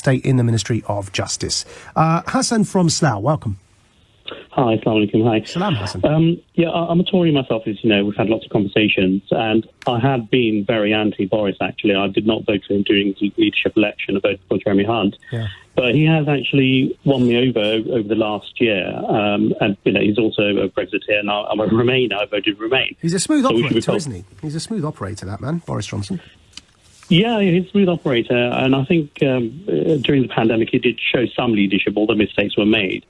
State in the Ministry of Justice. Hassan from Slough, welcome. Hi, Assalamu alaikum. Hi. Salam, Hassan. I'm a Tory myself, as you know. We've had lots of conversations, and I have been very anti-Boris, actually. I did not vote for him during the leadership election. I voted for Jeremy Hunt. Yeah. But he has actually won me over the last year. And, he's also a Brexiteer, and I'm a Remainer. I voted Remain. He's a smooth operator, isn't he? He's a smooth operator, that man, Boris Johnson. Yeah, he's a smooth operator, and I think during the pandemic he did show some leadership, although mistakes were made,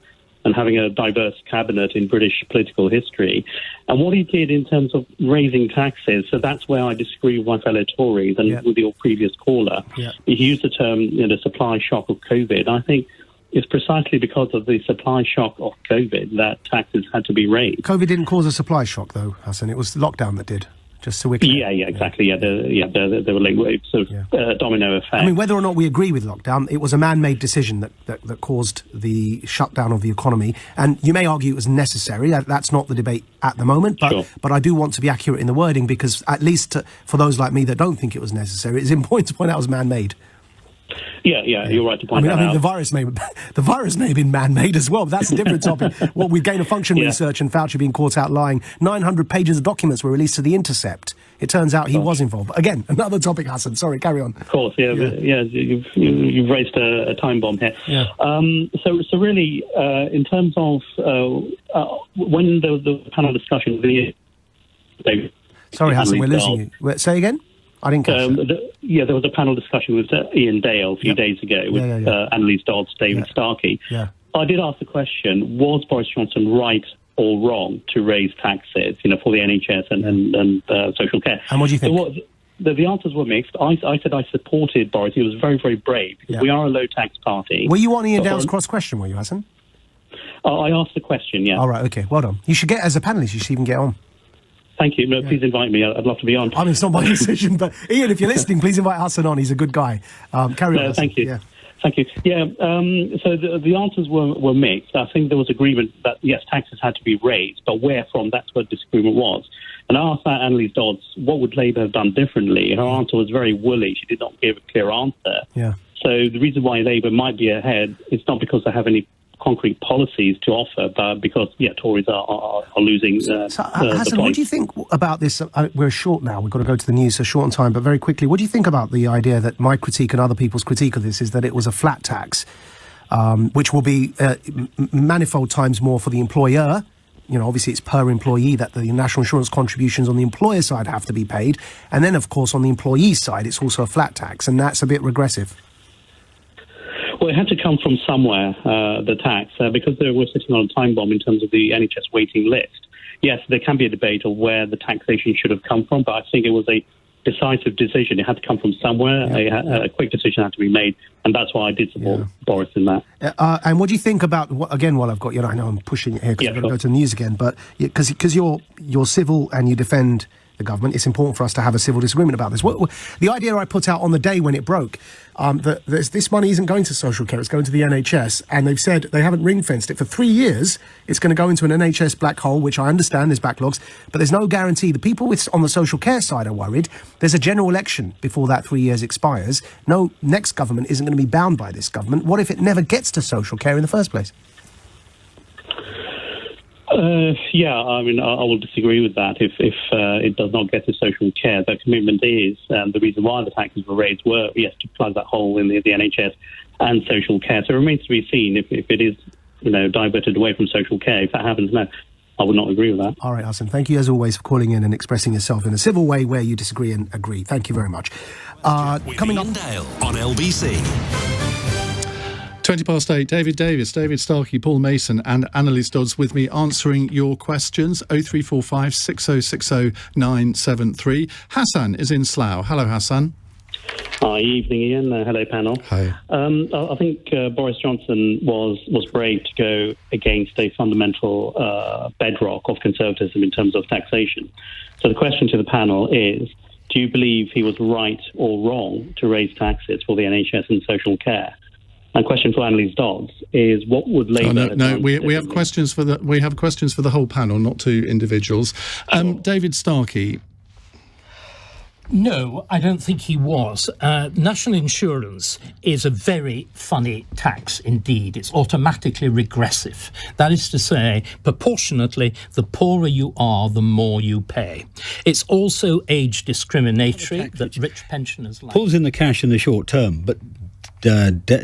and having a diverse cabinet in British political history. And what he did in terms of raising taxes, so that's where I disagree with my fellow Tories and with your previous caller. Yeah. He used the term, the supply shock of COVID. I think it's precisely because of the supply shock of COVID that taxes had to be raised. COVID didn't cause a supply shock, though, Hassan. It was lockdown that did. Just so we're clear. Yeah, exactly. There were like sort of domino effect. I mean, whether or not we agree with lockdown, it was a man-made decision that caused the shutdown of the economy. And you may argue it was necessary. That's not the debate at the moment. But I do want to be accurate in the wording because, at least for those like me that don't think it was necessary, it's important to point out it was man-made. Yeah, you're right to point that out. The virus may have been man-made as well, but that's a different topic. Well, with gain-of-function research and Fauci being caught out lying, 900 pages of documents were released to the Intercept. It turns out he was involved. But again, another topic, Hassan. Sorry, carry on. Of course, you've raised a time bomb here. Yeah. So really, in terms of when the panel discussion... Sorry, Hassan, we're losing you. Say again? I didn't catch that. There was a panel discussion with Iain Dale a few days ago with Anneliese, Dodds, David Starkey. Yeah. I did ask the question, was Boris Johnson right or wrong to raise taxes, for the NHS and social care? And what do you think? The answers were mixed. I said I supported Boris. He was very, very brave. Because we are a low-tax party. Were you on Iain Dale's cross-question, were you, Hassan? I asked the question, yeah. All right, OK, well done. You should get, as a panellist, you should even get on. Thank you. No, please invite me. I'd love to be on. I mean, it's not my decision, but Iain, if you're listening, please invite Hassan on. He's a good guy. Carry on. Thank you. Yeah. Thank you. Yeah, so the answers were mixed. I think there was agreement that, yes, taxes had to be raised, but where from, that's where disagreement was. And I asked Anneliese Dodds, what would Labour have done differently? Her answer was very woolly. She did not give a clear answer. Yeah. So the reason why Labour might be ahead is not because they have any concrete policies to offer, but because, Tories are losing Hassan, what do you think about this? We're short now. We've got to go to the news, so short on time, but very quickly. What do you think about the idea that my critique and other people's critique of this is that it was a flat tax, which will be manifold times more for the employer? Obviously it's per employee that the national insurance contributions on the employer side have to be paid. And then, of course, on the employee side, it's also a flat tax, and that's a bit regressive. Well, it had to come from somewhere, the tax, because they were sitting on a time bomb in terms of the NHS waiting list. Yes, there can be a debate of where the taxation should have come from, but I think it was a decisive decision. It had to come from somewhere. A quick decision had to be made, and that's why I did support Boris in that. And what do you think about, again, while I've got you, I know I'm pushing it here because I've got to go to the news again, but because you're civil and you defend the government, it's important for us to have a civil disagreement about this. The idea I put out on the day when it broke, that this money isn't going to social care, it's going to the NHS, and they've said they haven't ring-fenced it. For 3 years, it's going to go into an NHS black hole, which I understand there's backlogs, but there's no guarantee. The people on the social care side are worried. There's a general election before that 3 years expires. No, next government isn't going to be bound by this government. What if it never gets to social care in the first place? I mean, I will disagree with that. If it does not get to social care, the commitment is, the reason why the taxes were raised were, to plug that hole in the NHS and social care. So it remains to be seen if it is, diverted away from social care. If that happens, no, I would not agree with that. All right, Hassan, thank you as always for calling in and expressing yourself in a civil way where you disagree and agree. Thank you very much. Coming up... Iain Dale on LBC. 8:20, David Davis, David Starkey, Paul Mason and Anneliese Dodds with me answering your questions. 0345 6060 973. Hassan is in Slough. Hello, Hassan. Hi, evening, Ian. Hello, panel. Hi. I think Boris Johnson was brave to go against a fundamental bedrock of conservatism in terms of taxation. So the question to the panel is, do you believe he was right or wrong to raise taxes for the NHS and social care? My question for Anneliese Dodds is, what would Labour... We have questions for the whole panel, not to individuals. David Starkey, No, I don't think he was. National insurance is a very funny tax indeed. It's automatically regressive. That is to say, proportionately, the poorer you are, the more you pay. It's also age discriminatory that rich pensioners like. Pulls in the cash in the short term, but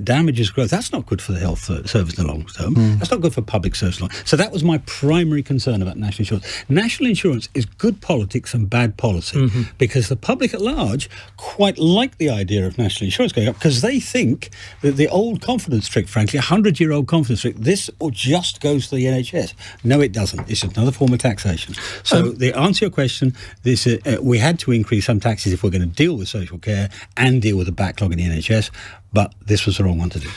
damages growth. That's not good for the health service in the long term. That's not good for public service. So that was my primary concern about national insurance. National insurance is good politics and bad policy because the public at large quite like the idea of national insurance going up because they think that the old confidence trick, frankly, 100-year-old confidence trick, this just goes to the NHS. No, it doesn't. It's another form of taxation. So the answer to your question, this we had to increase some taxes if we're going to deal with social care and deal with the backlog in the NHS. But this was the wrong one to do.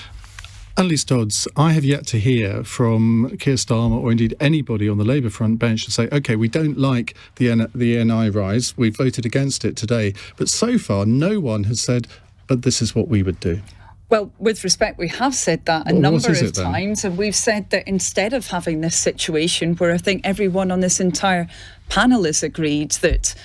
Anneliese Dodds, I have yet to hear from Keir Starmer or indeed anybody on the Labour front bench to say, OK, we don't like the NI rise. We voted against it today. But so far, no one has said, but this is what we would do. Well, with respect, we have said that a number of times, and we've said that instead of having this situation where I think everyone on this entire panel has agreed that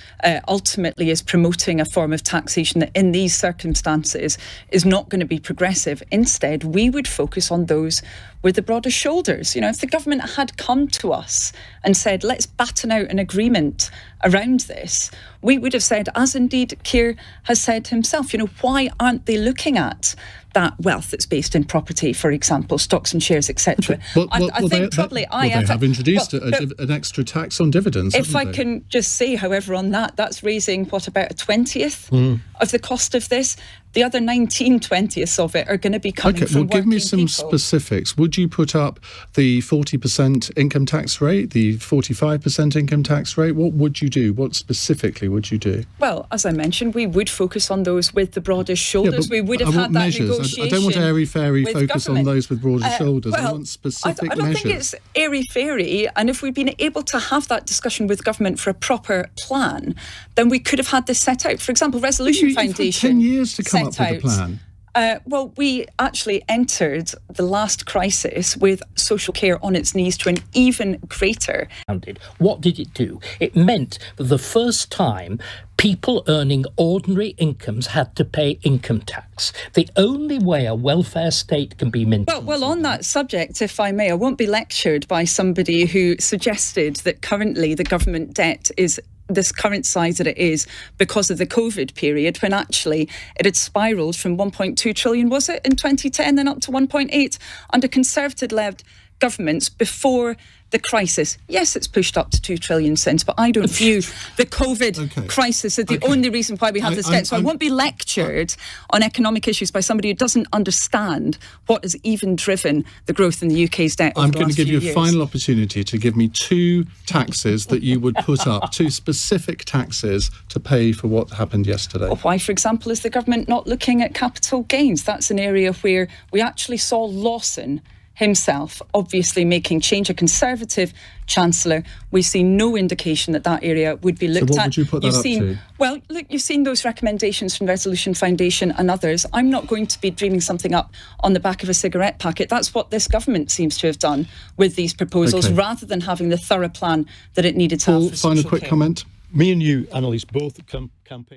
ultimately is promoting a form of taxation that in these circumstances is not going to be progressive. Instead, we would focus on those with the broadest shoulders. You know, if the government had come to us and said, let's batten out an agreement around this, we would have said, as indeed Keir has said himself, you know, why aren't they looking at that wealth that's based in property, for example, stocks and shares, etc. I think they have introduced an extra tax on dividends. If I can just say, however, on that's raising, about a 20th of the cost of this. The other 19/20ths of it are going to be coming from give me some people. specifics. Would you put up the 40% income tax rate, the 45% income tax rate? What would you do? What specifically would you do? Well, as I mentioned, we would focus on those with the broadest shoulders. We would have had that negotiation. I don't want airy-fairy focus government. on those with broader shoulders. I want specific measures. I don't think it's airy-fairy. And if we'd been able to have that discussion with government for a proper plan, then we could have had this set out. For example, Resolution Foundation. You've had 10 years to come up with a plan. Well, we actually entered the last crisis with social care on its knees to an even greater. What did it do? It meant that the first time people earning ordinary incomes had to pay income tax. The only way a welfare state can be maintained. Well, on that subject, if I may, I won't be lectured by somebody who suggested that currently the government debt is this current size that it is because of the COVID period, when actually it had spiralled from 1.2 trillion, was it, in 2010, then up to 1.8 under Conservative-led governments before the crisis. Yes, it's pushed up to 2 trillion since, but I don't view the COVID crisis as the only reason why we have this debt. So I won't be lectured on economic issues by somebody who doesn't understand what has even driven the growth in the UK's debt over I'm the going to give you a years. final opportunity to give me two taxes that you would put up, two specific taxes to pay for what happened yesterday. Why, for example, is the government not looking at capital gains? That's an area where we actually saw Lawson himself obviously making change, a Conservative Chancellor. We've seen no indication that that area would be looked at. So what would you put that up to? Well, look, you've seen those recommendations from Resolution Foundation and others. I'm not going to be dreaming something up on the back of a cigarette packet. That's what this government seems to have done with these proposals, rather than having the thorough plan that it needed to have for social final quick care. comment. Me and you, Anneliese, both campaign.